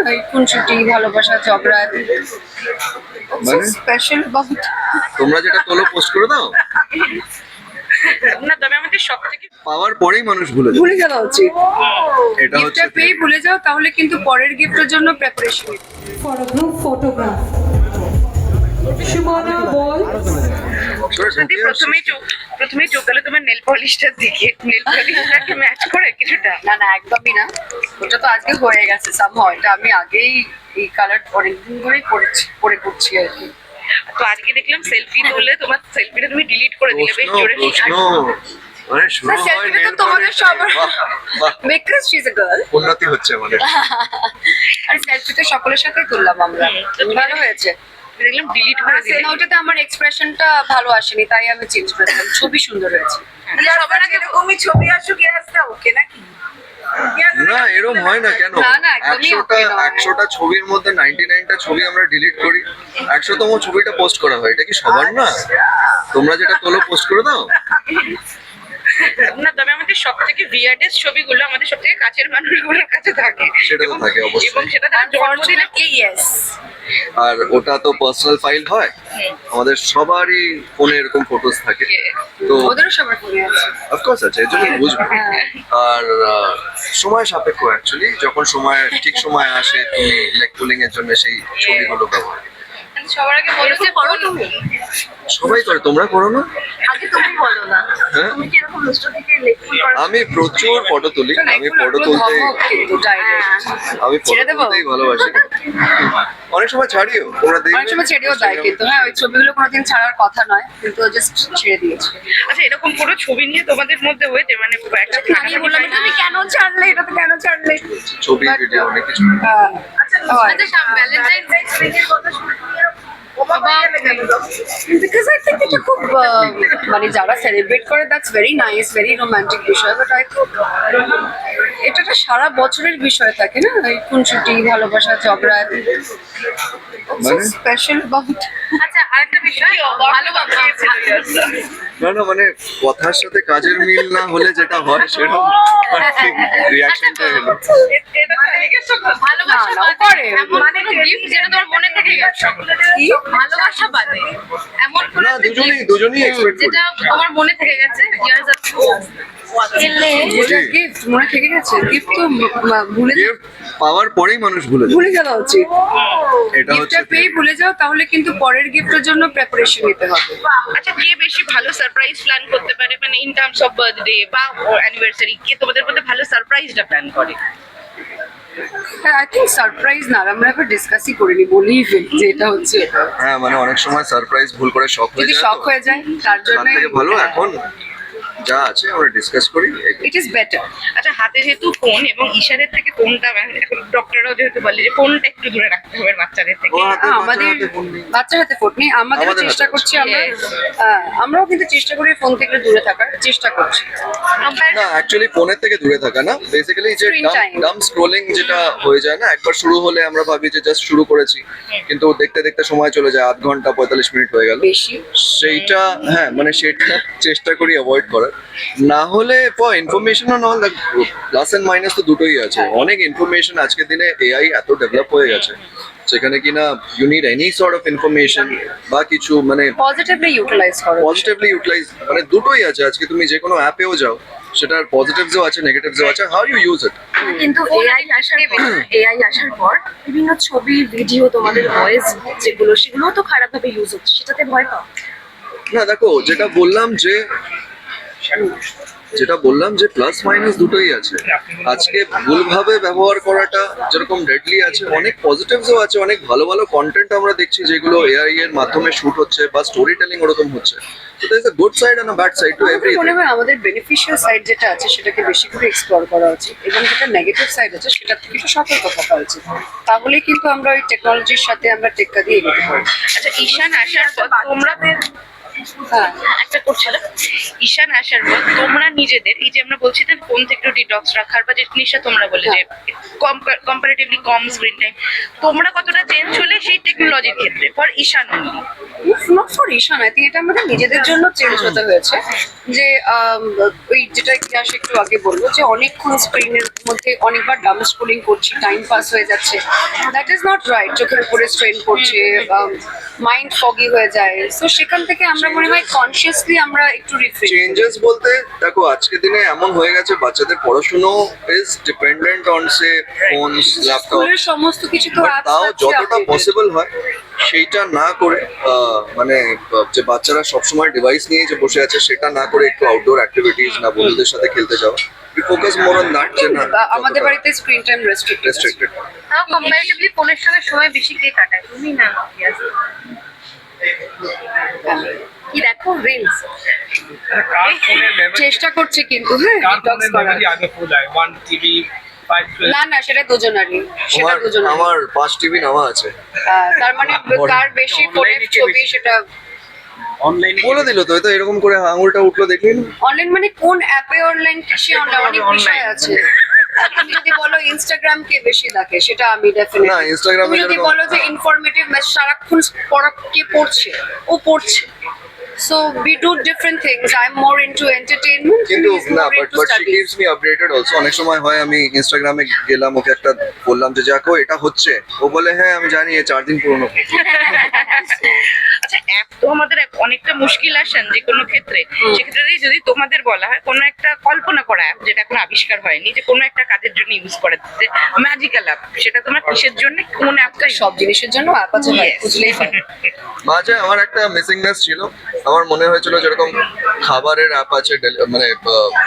ওই খুনসুটি ভালোবাসা ঝগড়া মানে? স্পেশাল বহুত। তোমরা যেটা তোলো পোস্ট করে দাও, না তবে আমাদের সব থেকে পাওয়ার পরেই মানুষ ভুলে যায়। ভুলে যাওয়া উচিত, এটা হচ্ছে গিফটটা পেয়ে ভুলে যাও, তাহলে কিন্তু পরের গিফটের জন্য preparation. for a group photograph. Shimona Ball, যদি প্রথমেই চোখ গেলে তোমার নেল পলিশটার দিকে, নেল পলিশটাকে ম্যাচ করে কিছুটা। না না, একদমই না, ওটা তো আজকে হয়ে গেছে সামহাও। এটা আমি আগেই এই কালার অনেকদিন ধরেই পরে করছি আর কি। তো আজকে দেখলাম সেলফি তুললে, তোমার সেলফিটা তুমি ডিলিট করে দিলে বেশ জোরে। প্রশ্ন মানে শুরু না, হয় সেলফিটা তো nail তোমাদের polish সবার, দিয়ে। বাহ, বাহ, because she is a girl. উন্নতি হচ্ছে আমাদের। আর সেলফি তো সকলের সাথেই তুললাম আমরা, ভালো হয়েছে। দেখলাম ডিলিট করে দিলে। ওটাতে আমার এক্সপ্রেশনটা ভালো আসেনি, তাই আমি চেঞ্জ করে দিলাম। ছবি সুন্দর হয়েছে। সবার আগে এরকমই ছবি আসুক ইয়াসটা ওকে নাকি? না এরকম হয় না কেন? না, না, একদমই okay নয়। 100টা ছবির মধ্যে 99টা ছবি আমরা ডিলিট করি, 100তম ছবিটা পোস্ট করা হয়। এটা কি সবার না? তোমরা যেটা তোলো পোস্ট করে দাও। না তবে আমাদের সব থেকে ভিয়ার্ডেস্ট ছবিগুলো আমাদের সব থেকে কাছের মানুষগুলোর কাছে থাকে। সেটা তো থাকে অবশ্যই। এবং সেটা তার জন্মদিনে ইয়েস, আর ওটা তো পার্সোনাল ফাইল হয়, আমাদের সবারই ফোনে এরকম ফটোস থাকে। তো ওদেরও সবার ফোনে আছে। অফকোর্স আছে, এর জন্য বুঝবে। আর সময় সাপেক্ষ অ্যাকচুয়ালি, যখন সময় ঠিক সময় আসে তুমি লেগ পুলিং এর জন্য সেই ছবিগুলো ব্যবহার করো। সবার আগে বলো যে করো তুমি, সবাই করে, তোমরা করো না? আগে তুমি বলো না, হ্যাঁ, তুমি কি এরকম মিস্টার থেকে লেখি করো? আমি প্রচুর ফটো তুলি, আমি ফটো তুলতে, কিন্তু direct। আমি ফটো ছেড়ে দেবো? তুলতেই ভালোবাসি। অনেক সময় ছাড়িও, তোমরা দেখবে অনেক সময় ছেড়েও দেয়, কিন্তু হ্যাঁ ওই ছবিগুলো কোনোদিন ছাড়ার কথা নয়, কিন্তু জাস্ট ছেড়ে দিয়েছে। আচ্ছা এরকম কোনো ছবি নিয়ে তোমাদের মধ্যে হয়েছে মানে একটা আমি বললাম তুমি কেন ছাড়লে, এটা তো কেন ছাড়লে? ছবি But, ভিডিও অনেক কিছু। আচ্ছা ভ্যালেন্টাইন্স ডে কথা শুনে because I think এটা খুব মানে যারা সেলিব্রেট করে that's very nice, very romantic বিষয়, বাট আই থিঙ্ক এটা একটা সারা বছরের বিষয় থাকে না, এই খুনসুটি ভালোবাসা ঝগড়া মানে? স্পেশাল বহুত। আচ্ছা আরেকটা বিষয় ভালোবাসা না না, মানে কথার সাথে কাজের মিল না হলে যেটা হয় সেরকম রিয়াকশনটা এলো। ভালোবাসা না, ও করে। মানে গিফট যেটা তোমার মনে থেকে গেছে, কি? ভালোবাসা বাদে এমন কোন না, দুজনেই এক্সপেক্ট করি। যেটা তোমার মনে থেকে গেছে ইয়ার্স যেটা গিফট মনে থেকে গেছে, গিফট তো ভুলে গিফট পাওয়ার পরেই মানুষ ভুলে যায়। ভুলে যাওয়া উচিত, এটা হচ্ছে গিফটটা পেয়ে ভুলে যাও, তাহলে কিন্তু পরের গিফটের জন্য প্রিপারেশন নিতে হবে। আচ্ছা কে বেশি ভালো সারপ্রাইজ প্ল্যান করতে পারে, মানে ইন টার্মস অফ বার্থডে বা অ্যানিভার্সারি, কে তোমাদের মধ্যে ভালো সারপ্রাইজটা প্ল্যান করে? আই থিঙ্ক সারপ্রাইজ না, আমরা এবার ডিসকাসই করিনি, বলেই ফেলি যে এটা হচ্ছে এটা। হ্যাঁ, মানে অনেক সময় সারপ্রাইজ ভুল করে শক হয়ে যদি যায়। শক হয়ে যায় তার তার জন্য থেকে ভালো এখন যা আছে আমরা ডিসকাস করি। It is better. আচ্ছা হাতে যেহেতু ফোন এবং ইশারের থেকে ফোনটা, এখন ডক্টররাও যেহেতু বলে যে ফোনটা একটু দূরে রাখতে হবে বাচ্চাদের থেকে। ও হাতে আমাদের বাচ্চার হাতে ফোন নেই। বাচ্চার হাতে ফোন নেই, আমাদের আমাদের চেষ্টা হাতে করছি আছে। আমরা, আমরাও কিন্তু চেষ্টা করি ফোন থেকে দূরে থাকার চেষ্টা করছি। না অ্যাকচুয়ালি ফোনের থেকে দূরে থাকা না, বেসিক্যালি যে Screen time. ডাম স্ক্রোলিং যেটা হয়ে যায় না, একবার শুরু হলে আমরা ভাবি যে জাস্ট শুরু করেছি, কিন্তু দেখতে দেখতে সময় চলে যায়, আধ ঘন্টা 45 মিনিট হয়ে গেল। বেশি সেইটা হ্যাঁ, মানে সেটা চেষ্টা করি অ্যাভয়েড করার। না হলে for information on all, plus and minus তো দুটোই আছে। অনেক ইনফরমেশন আজকের দিনে এআই এত ডেভেলপ হয়ে গেছে, সেখানে কিনা you need any sort of information বা কিছু মানে পজিটিভলি ইউটিলাইজ করো। পজিটিভলি ইউটিলাইজ, মানে দুটোই আছে। আজকে তুমি যে কোনো অ্যাপেও যাও, সেটার পজিটিভসও আছে নেগেটিভসও আছে, হাউ ইউ ইউজ ইট। কিন্তু এআই আসার পর বিভিন্ন ছবি ভিডিও তোমাদের ভয়েস সেগুলো তো খারাপভাবে ইউজ হচ্ছে, সেটাতে ভয় পাও? না দেখো, যেটা বললাম যে প্লাস মাইনাস দুটোই আছে। আজকে ভুলভাবে ব্যবহার করাটা যেরকম ডেডলি আছে, অনেক পজিটিভসও আছে, অনেক ভালো ভালো কন্টেন্ট আমরা দেখছি যেগুলো এআই এর মাধ্যমে শুট হচ্ছে বা স্টোরি টেলিং ওরকম হচ্ছে। তো there is a good side and a bad side to আমার এভরিথিং। মনে হয় আমাদের বেনিফিশিয়াল সাইড যেটা আছে সেটাকে বেশি করে এক্সপ্লোর করা উচিত, এবং যেটা নেগেটিভ সাইড আছে সেটা থেকে একটু সতর্ক থাকা উচিত, তাহলেই কিন্তু আমরা ওই টেকনোলজির সাথে আমরা টেক্কা দিয়ে এগোতে পারি। আচ্ছা ঈশান আসার পর তোমরা হ্যাঁ একটা করছিল ঈশান আসার পর তোমরা নিজেদের এই যে আমরা বলছি না ফোন থেকে একটু ডিটক্স রাখার বা যে জিনিসটা তোমরা বলে যে কম্পারেটিভলি কম স্ক্রিন টাইম, তোমরা কতটা চেঞ্জ হলে সেই টেকনোলজির ক্ষেত্রে for Ishan only? Not for Ishan, I think এটা আমাদের নিজেদের জন্য চেঞ্জ হতে হয়েছে। যে ওই যেটা ইতিহাস একটু আগে বলবো যে অনেকক্ষণ স্ক্রিনের মধ্যে অনেকবার ডাম স্ক্রোলিং করছি, টাইম পাস হয়ে যাচ্ছে, দ্যাট ইজ নট রাইট। চোখের উপরে স্ট্রেন করছে, মাইন্ড ফগি হয়ে যায়। সো সেখান থেকে আমরা মনে হয় কনসিয়াসলি আমরা একটু রিফ্রেশ। চেঞ্জেস বলতে দেখো আজকের দিনে এমন হয়ে গেছে বাচ্চাদের পড়াশুনো is dependent on say phones, laptop. স্কুলের সমস্ত কিছু তো apps তাও আছে যতটা updated। পসিবল হয় সেইটা না করে মানে যে বাচ্চারা সবসময় ডিভাইস নিয়ে যে বসে আছে সেটা না করে একটু আউটডোর অ্যাক্টিভিটিস না বন্ধুদের সাথে খেলতে যাওয়া, we focus more on that যে না আমাদের বাড়িতে স্ক্রিন টাইম রেস্ট্রিক্টেড। রেস্ট্রিক্টেড। তাও কম্পারেটিভলি ফোনের সঙ্গে সময় বেশি কে কাটায়, তুমি না ইয়াস? কি দেখো রিলস? চেষ্টা করছি কিন্তু হ্যাঁ ডিটক্স করার। আগে ফুল হয় 1 টিভি 5 না না সেটা দুজনারই, সেটা দুজনারই। আমার 5 টিভি নেওয়া আছে। তার মানে কার বেশি ফোনের ছবি সেটা অনলাইনে বলে দিল তো, এই তো এরকম করে আঙুলটা উঠলো দেখলি না? অনলাইন মানে কোন অ্যাপে অনলাইন, কিসে অনলাইন, অনেক বিষয় আছে। তুমি যদি বলো ইনস্টাগ্রাম কে বেশি দেখে সেটা আমি ডেফিনেটলি না, Instagram এ তুমি যদি যেরকম- বলো যে ইনফরমেটিভ সারাক্ষণ পড়া কে পড়ছে, ও পড়ছে। So we do different things. I am more into entertainment, কিন্তু না, but she keeps me updated also. অনেক সময় হয় আমি ইনস্টাগ্রামে গেলাম, ওকে একটা বললাম যে যাকো এটা হচ্ছে, ও বলে হ্যাঁ আমি জানি, 4 দিন পুরনো। আচ্ছা অ্যাপ তো আমাদের অনেকটা মুশকিল আসেন যে কোনো ক্ষেত্রে, সেক্ষেত্রে যদি তোমাদের বলা হয় কোনো একটা কল্পনা করা অ্যাপ যেটা এখন আবিষ্কার হয়নি, যে কোনো একটা কাজের জন্য ইউজ করা যে ম্যাজিক্যাল অ্যাপ, সেটা তোমার কিসের জন্য, কোন অ্যাপটা সব জিনিসের জন্য অ্যাপ আছে ভাই, বুঝলেই হয়। মাঝে আমার একটা মিসিংনেস ছিল। আমার মনে হয়েছিল যেরকম খাবারের অ্যাপ আছে, মানে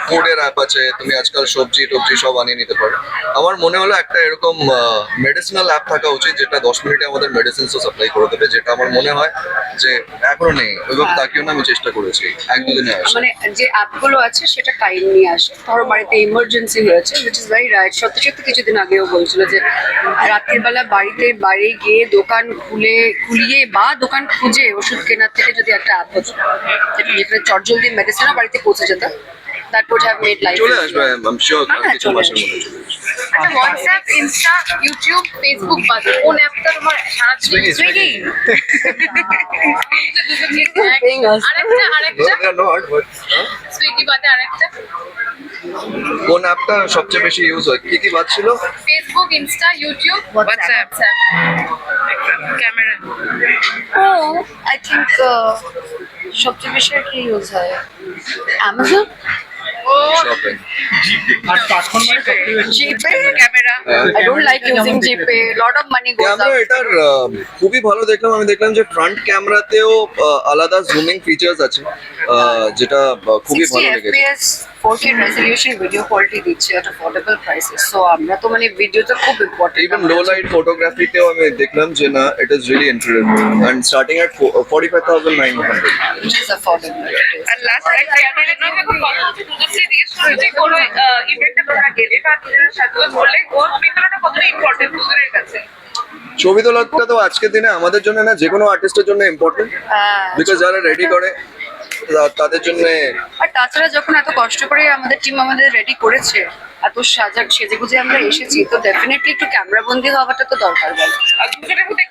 ফুডের অ্যাপ আছে, তুমি আজকাল সবজি টবজি সব আনিয়ে নিতে পারো। আমার মনে হলো একটা এরকম মেডিসিনাল অ্যাপ থাকা উচিত যেটা 10 মিনিটে আমাদের মেডিসিনসও সাপ্লাই করে দেবে, যেটা আমার মনে হয় যে এখনো নেই। ওইভাবে তাকিও না, আমি চেষ্টা করেছি 1-2 দিনে আসে। মানে যে অ্যাপগুলো আছে সেটা টাইম নিয়ে আসে। ধরো বাড়িতে ইমার্জেন্সি হয়েছে, উইচ ইজ ভেরি রাইট। সত্যি সত্যি কিছুদিন আগেও বলছিল যে রাত্রিবেলা বাড়িতে বাইরে গিয়ে দোকান খুলিয়ে বা দোকান খুঁজে ওষুধ কেনার থেকে যদি একটা অ্যাপ হতো যেখানে চটজলদি মেডিসিনও বাড়িতে পৌঁছে যেত, that would have made life. চলে আসবে, আই এম শিওর হ্যাঁ, কিছু চলে মাসের আসবে। মধ্যে চলে আসবে। আচ্ছা হোয়াটসঅ্যাপ, ইনস্টা, ইউটিউব, ফেসবুক বাদে কোন অ্যাপটা তোমার সারা সুইগি আরেকটা No, they are not, but, Swiggy বাদে আরেকটা? কোন অ্যাপটা সবচেয়ে বেশি ইউজ হয়? কি বাদ ছিল? Facebook, Insta, YouTube, WhatsApp, camera. ও আই থিঙ্ক সবচেয়ে বেশি আর কি ইউজ হয় অ্যামাজন, শপিং। আর প্ল্যাটফর্ম মানে সবচেয়ে বেশি জিপে। Camera. I don't like using GPay. Lot of money goes camera out. এটার খুবই ভালো দেখলাম। আমি দেখলাম যে ফ্রন্ট ক্যামেরাতেও আলাদা জুমিং ফিচার্স আছে, যেটা খুবই 60 ভালো লেগেছে। FPS 4K resolution video quality দিচ্ছে at affordable prices. So আমরা তো মানে ভিডিওটা খুব ইম্পর্টেন্ট। ইভেন লো লাইট ফটোগ্রাফিতেও আমি দেখলাম যে না, it is really incredible and starting at 45,900। which is affordable. It is. আর লাস্ট একটা যে কোনো ইভেন্টে তোমরা গেলে বা নিজেরা সাজুগুজ করলে ওর ভিতরটা কতটা ইম্পর্টেন্ট দুজনের কাছে? ছবি তোলাটা তো আজকের দিনে আমাদের জন্য না, যে কোনো আর্টিস্টের জন্য ইম্পর্টেন্ট, বিকজ যারা রেডি করে তাদের জন্য। আর তাছাড়া যখন এত কষ্ট করে আমাদের টিম আমাদের রেডি করেছে, এত সেজেগুজে আমরা এসেছি, তো ডেফিনেটলি একটু ক্যামেরা বন্দি হওয়াটা তো দরকার বল। আর দুজনের মধ্যে